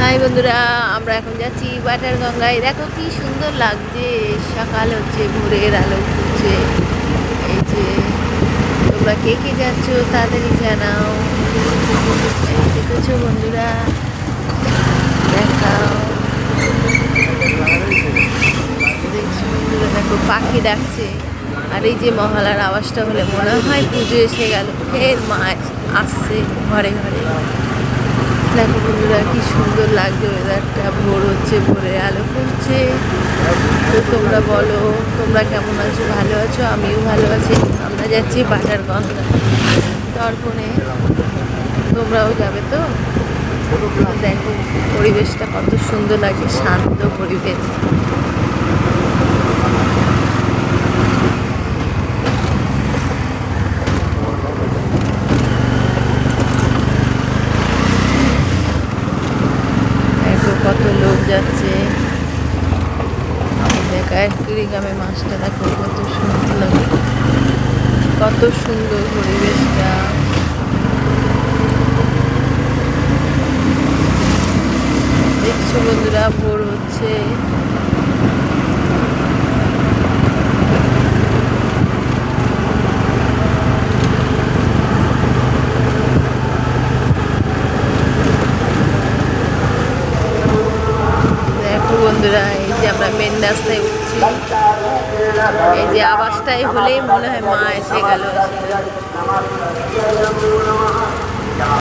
High বন্ধুরা, আমরা এখন যাচ্ছি বাটার গঙ্গায়। দেখো কি সুন্দর লাগছে, সকাল হচ্ছে, ভোরের আলো ফুটছে। এই যে তোমরা কে কে যাচ্ছ তাড়াতাড়ি জানাও। এই দেখেছো বন্ধুরা, দেখাও। দেখছি বন্ধুরা, দেখো পাখি ডাকছে। আর এই যে মহালার আওয়াজটা হলে মনে হয় পুজো এসে গেল, ফের মা আসছে ঘরে ঘরে। দেখো বন্ধুরা, কি সুন্দর লাগছে ওয়েদারটা, ভোর হচ্ছে, ভোরে আলো ফুটছে। তো তোমরা বলো, তোমরা কেমন আছো? ভালো আছো? আমিও ভালো আছি। আমরা যাচ্ছি বাটার গঙ্গা দর্পণে, তোমরাও যাবে তো? দেখো পরিবেশটা কত সুন্দর লাগছে, শান্ত পরিবেশ। দেখো কত লোক যাচ্ছে। কুড়িগ্রামে মাছটা দেখো কত সুন্দর, কত সুন্দর পরিবেশটা। দেখছো বন্ধুরা, ভোর হচ্ছে। দেখো বন্ধুরা, এই যে আমরা মেন রাস্তায় উঠছি। এই যে আওয়াজটাই হলেই মনে হয় মা এসে গেল।